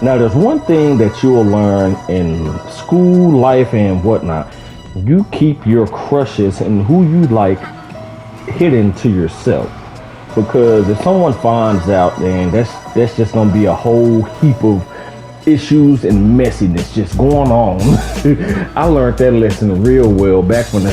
Now, there's one thing that you'll learn in school life and whatnot. You keep your crushes and who you like hidden to yourself. Because if someone finds out, then that's just gonna be a whole heap of issues and messiness just going on. I learned that lesson real well back when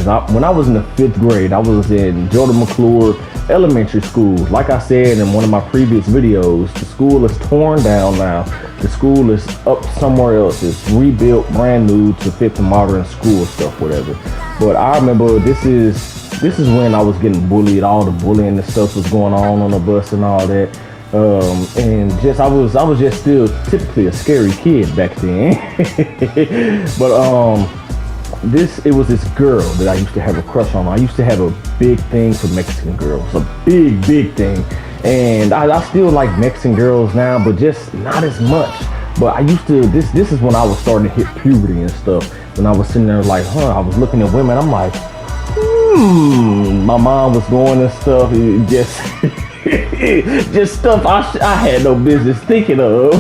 I was in the 5th grade. I was in Jordan McClure Elementary School. Like I said in one of my previous videos, the school is torn down now. The school is up somewhere else. It's rebuilt brand new to fit the modern school stuff, whatever. But I remember this is when I was getting bullied. All the bullying and stuff was going on the bus and all that. And just I was just still typically a scary kid back then. But it was this girl that I used to have a crush on. I used to have a big thing for Mexican girls, a big thing. And I still like Mexican girls now, but just not as much. But I used to, this is when I was starting to hit puberty and stuff. When I was sitting there like, I was looking at women, I'm like, my mom was going and stuff. It just stuff I had no business thinking of.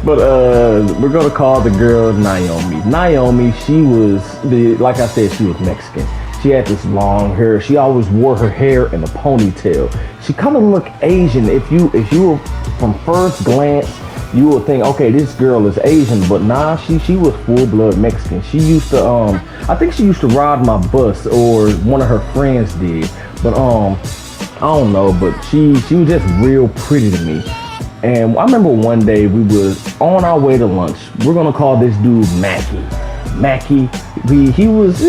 But we're gonna call the girl Naomi. Naomi, she was like I said, she was Mexican. She had this long hair. She always wore her hair in a ponytail. She kind of looked Asian. If you were from first glance, you would think, okay, this girl is Asian, but nah, she was full-blood Mexican. She used to, I think she used to ride my bus, or one of her friends did. But I don't know, but she was just real pretty to me. And I remember one day we was on our way to lunch. We're gonna call this dude Mackie. He was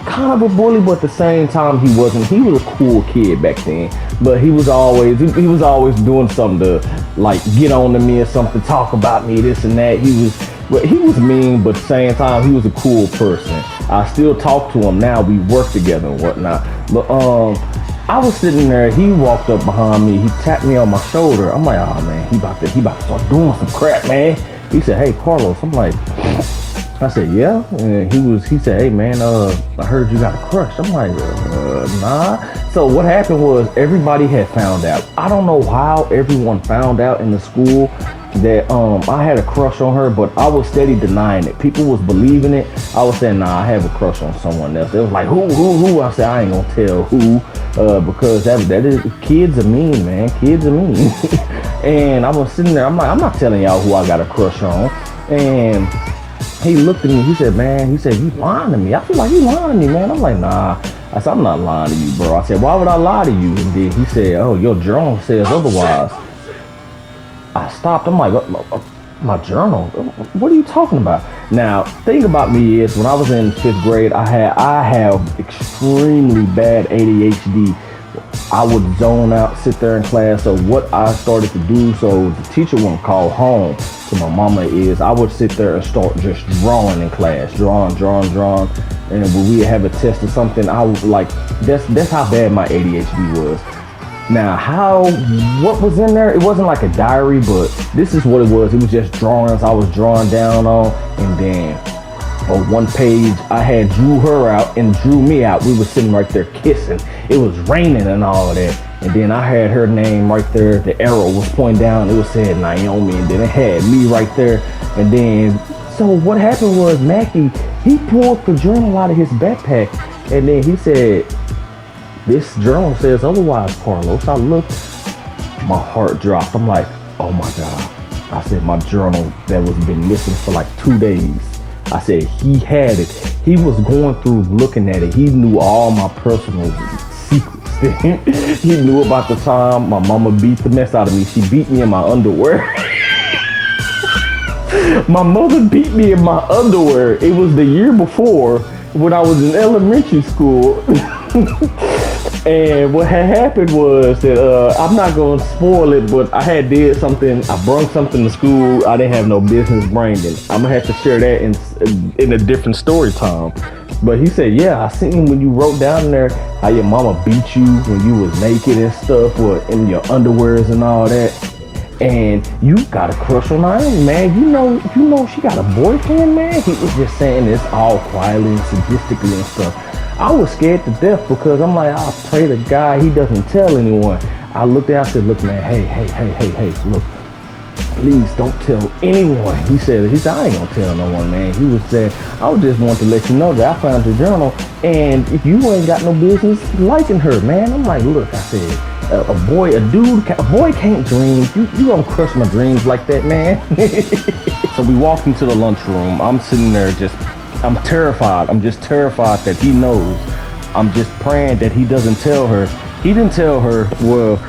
kind of a bully, but at the same time he wasn't. He was a cool kid back then, but he was always doing something to like get on to me or something, talk about me, this and that. He was mean, but at the same time he was a cool person. I still talk to him now. We work together and whatnot. But I was sitting there, he walked up behind me, he tapped me on my shoulder. I'm like, oh man, he about to start doing some crap, man. He said, hey Carlos. I'm like, I said, yeah. And he said, hey man, I heard you got a crush. I'm like, nah. So what happened was everybody had found out. I don't know how everyone found out in the school that I had a crush on her, but I was steady denying it. People was believing it. I was saying, nah, I have a crush on someone else. It was like, who? I said, I ain't gonna tell who, because that is, kids are mean, man. Kids are mean. And I was sitting there, I'm like, I'm not telling y'all who I got a crush on. And he looked at me, he said, you lying to me. I feel like you lying to me, man. I'm like, nah. I said, I'm not lying to you, bro. I said, why would I lie to you? And then he said, oh, your journal says otherwise. I stopped. I'm like, my journal? What are you talking about? Now, thing about me is, when I was in 5th grade, I have extremely bad ADHD. I would zone out, sit there in class. So what I started to do, so the teacher wouldn't call home to my mama, is I would sit there and start just drawing in class, drawing. And when we have a test or something, I was like, that's how bad my ADHD was. Now, what was in there? It wasn't like a diary, but this is what it was. It was just drawings I was drawing down on, and then on one page I had drew her out and drew me out. We were sitting right there kissing. It was raining and all of that. And then I had her name right there. The arrow was pointing down. It was said Naomi, and then it had me right there. And then, so what happened was Mackie, he pulled the journal out of his backpack, and then he said, this journal says otherwise, Carlos. I looked, my heart dropped. I'm like, oh my God. I said, my journal that was been missing for like 2 days. I said, he had it. He was going through looking at it. He knew all my personal secrets. He knew about the time my mama beat the mess out of me. She beat me in my underwear. My mother beat me in my underwear. It was the year before when I was in elementary school. And what had happened was that, I'm not going to spoil it, but I had did something. I brought something to school I didn't have no business bringing. I'm going to have to share that in a different story time. But he said, yeah, I seen when you wrote down there how your mama beat you when you was naked and stuff, or in your underwears and all that. And you got a crush on her, man. You know she got a boyfriend, man. He was just saying this all quietly and sadistically and stuff. I was scared to death because I'm like, I pray to God he doesn't tell anyone. I looked at, I said, look, man, hey, look, please don't tell anyone. He said, I ain't gonna tell no one, man. He was saying, I would just want to let you know that I found your journal, and if you ain't got no business liking her, man. I'm like, look, I said, a boy can't dream. You gonna crush my dreams like that, man? So we walked into the lunchroom. I'm sitting there I'm terrified. I'm just terrified that he knows. I'm just praying that he doesn't tell her. He didn't tell her. Well,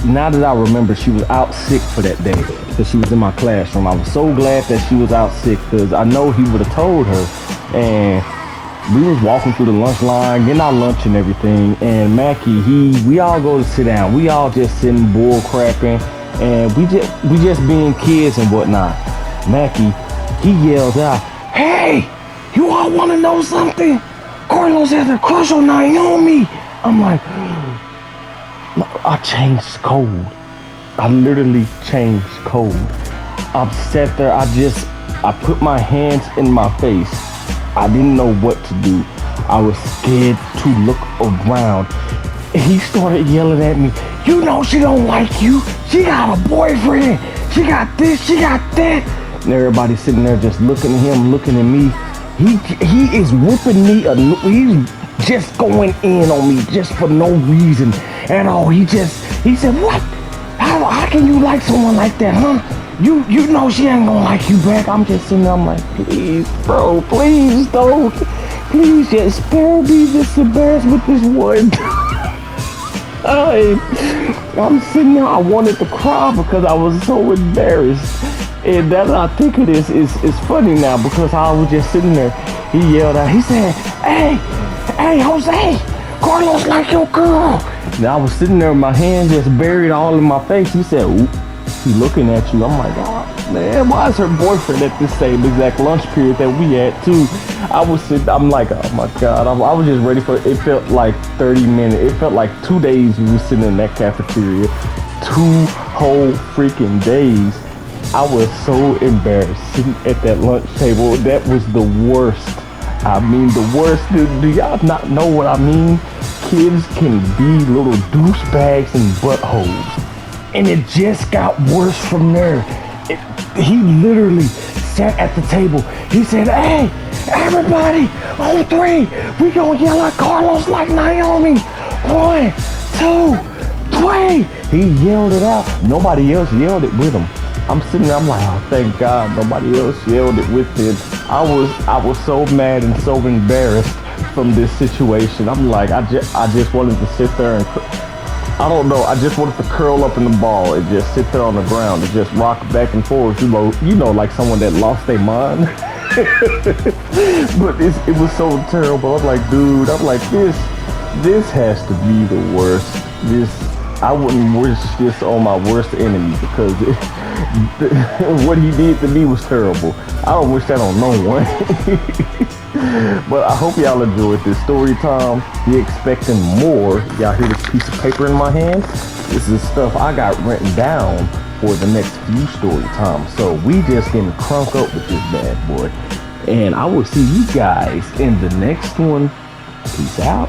now that I remember, she was out sick for that day because she was in my classroom. I was so glad that she was out sick because I know he would have told her. And we was walking through the lunch line, getting our lunch and everything. And Mackie, we all go to sit down. We all just sitting bull crapping, and we just being kids and whatnot. Mackie, he yells out, "Hey, you all want to know something? Carlos has a crush on Naomi." I'm like, I changed code. I literally changed code. I sat there, I put my hands in my face. I didn't know what to do. I was scared to look around. He started yelling at me, "You know she don't like you. She got a boyfriend. She got this, she got that." And everybody sitting there just looking at him, looking at me. He is whooping me. He's just going in on me just for no reason at all. He said, "What? How can you like someone like that, huh? You know she ain't gonna like you back." I'm just sitting there, I'm like, please, bro, please don't. Please just spare me this embarrassment this one time. I'm sitting there, I wanted to cry because I was so embarrassed. And that I think of this is funny now because I was just sitting there. He yelled out, he said, Hey, Jose, Carlos like your girl. And I was sitting there with my hands just buried all in my face. He said, "Oop." He looking at you. I'm like, oh man, why is her boyfriend at this same exact lunch period that we had too? I'm like, oh my God. I was just ready for it. It felt like 30 minutes. It felt like 2 days we were sitting in that cafeteria. 2 whole freaking days. I was so embarrassed sitting at that lunch table. That was the worst. I mean, the worst. Do y'all not know what I mean? Kids can be little douchebags and buttholes. And it just got worse from there. He literally sat at the table. He said, "Hey, everybody, on 3, we gonna yell at Carlos like Naomi. 1, 2, 3. He yelled it out. Nobody else yelled it with him. I'm sitting there, I'm like, oh, thank God nobody else yelled it with him. I was so mad and so embarrassed from this situation. I'm like, I just wanted to sit there and, I don't know, I just wanted to curl up in the ball and just sit there on the ground and just rock back and forth, you know, like someone that lost their mind. But it was so terrible. I'm like, dude, this has to be the worst. I wouldn't wish this on my worst enemy because what he did to me was terrible. I don't wish that on no one. But I hope y'all enjoyed this story time. Be expecting more. Y'all hear this piece of paper in my hand? This is stuff I got written down for the next few story times. So we just getting crunk up with this bad boy. And I will see you guys in the next one. Peace out.